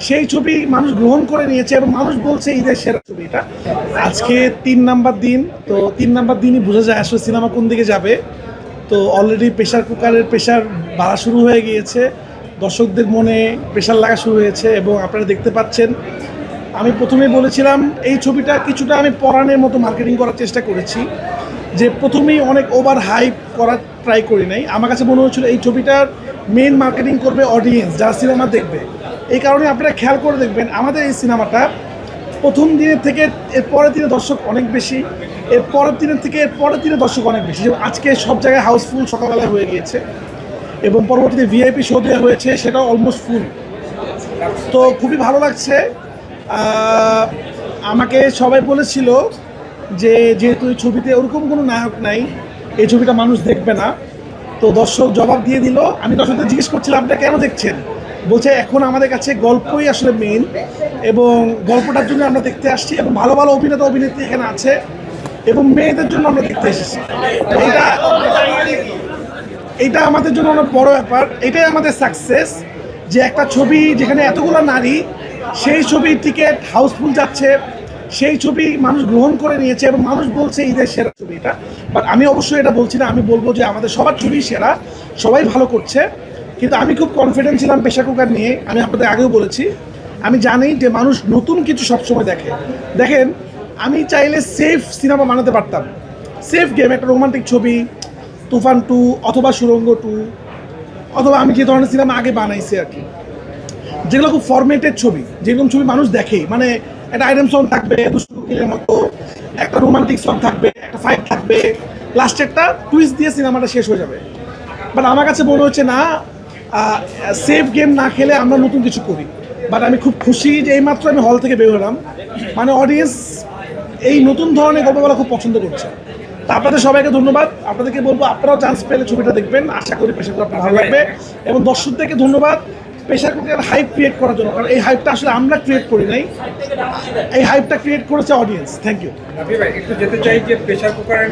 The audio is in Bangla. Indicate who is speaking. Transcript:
Speaker 1: সেই ছবি মানুষ গ্রহণ করে নিয়েছে এবং মানুষ বলছে ঈদের সেরা ছবি এটা। আজকে 3 নাম্বার দিন, তো 3 নাম্বার দিনই বোঝা যায় আসলে সিনেমা কোন দিকে যাবে। তো অলরেডি প্রেশার কুকারের প্রেশার বাড়া শুরু হয়ে গিয়েছে, দর্শকদের মনে প্রেশার লাগা শুরু হয়েছে এবং আপনারা দেখতে পাচ্ছেন। আমি প্রথমেই বলেছিলাম এই ছবিটা কিছুটা আমি পরাণের মতো মার্কেটিং করার চেষ্টা করেছি, যে প্রথমেই অনেক ওভার হাইপ করার ট্রাই করি নাই। আমার কাছে মনে হচ্ছিল এই ছবিটার মেন মার্কেটিং করবে অডিয়েন্স, যারা সিনেমা দেখবে। এই কারণে আপনারা খেয়াল করে দেখবেন আমাদের এই সিনেমাটা প্রথম দিনের থেকে এর পরের দিনে দর্শক অনেক বেশি, এর পরের দিনের থেকে এর পরের দিনে দর্শক অনেক বেশি। যেমন আজকে সব জায়গায় হাউসফুল সকালবেলায় হয়ে গিয়েছে এবং পরবর্তীতে ভিআইপি শো দেওয়া হয়েছে, সেটাও অলমোস্ট ফুল। তো খুবই ভালো লাগছে। আমাকে সবাই বলেছিল যে যেহেতু এই ছবিতে ওরকম কোনো নায়ক নাই, এই ছবিটা মানুষ দেখবে না। তো দর্শক জবাব দিয়ে দিল। আমি দর্শকদের জিজ্ঞেস করছিলাম আপনারা কেন দেখছেন, বলছে এখন আমাদের কাছে গল্পই আসলে মেইন এবং গল্পটার জন্য আমরা দেখতে আসছি এবং ভালো ভালো অভিনেতা অভিনেত্রী এখানে আছে এবং মেয়েদের জন্য আমরা দেখতে এসেছি। এটা আমাদের জন্য অনেক বড় ব্যাপার। এটাই আমাদের সাকসেস, যে একটা ছবি যেখানে এতগুলো নারী, সেই ছবির টিকিট হাউসফুল যাচ্ছে, সেই ছবি মানুষ গ্রহণ করে নিয়েছে এবং মানুষ বলছে ঈদের সেরা ছবি এটা। বাট আমি অবশ্যই এটা বলছি না, আমি বলবো যে আমাদের সবার ছবি সেরা, সবাই ভালো করছে। কিন্তু আমি খুব কনফিডেন্ট ছিলাম প্রেশার কুকার নিয়ে। আমি আপনাদের আগেও বলেছি, আমি জানি যে মানুষ নতুন কিছু সবসময় দেখে। দেখেন, আমি চাইলে সেফ সিনেমা বানাতে পারতাম, সেফ গেম, একটা রোমান্টিক ছবি তুফান 2 অথবা সুড়ঙ্গ 2, অথবা আমি যে ধরনের সিনেমা আগে বানাইছি আর কি, যেগুলো খুব ফরম্যাটেড ছবি, যেরকম ছবি মানুষ দেখেই, মানে একটা আইটেম সং থাকবে দুষ্টুকিলের মতো, একটা রোমান্টিক সং থাকবে, একটা ফাইট থাকবে, লাস্টে একটা টুইস্ট দিয়ে সিনেমাটা শেষ হয়ে যাবে। বাট আমার কাছে মনে হচ্ছে না, সেফ গেম না খেলে আমরা নতুন কিছু করি। বাট আমি খুব খুশি যে এইমাত্র আমি হল থেকে বের হলাম, মানে অডিয়েন্স এই নতুন ধরনের গল্পগুলো খুব পছন্দ করছে। তা আপনাদের সবাইকে ধন্যবাদ। আপনাদেরকে বলবো আপনারাও চান্স পেলে ছবিটা দেখবেন, আশা করি প্রেশার কুকার আপনার ভালো লাগবে। এবং দর্শকদেরকে ধন্যবাদ প্রেশার কুকার হাইপ ক্রিয়েট করার জন্য, কারণ এই হাইপটা আসলে আমরা ক্রিয়েট করি নাই, এই হাইপটা ক্রিয়েট করেছে অডিয়েন্স। Thank you.
Speaker 2: রাফি ভাই, একটু যেতে চাই যে প্রেশার কুকারের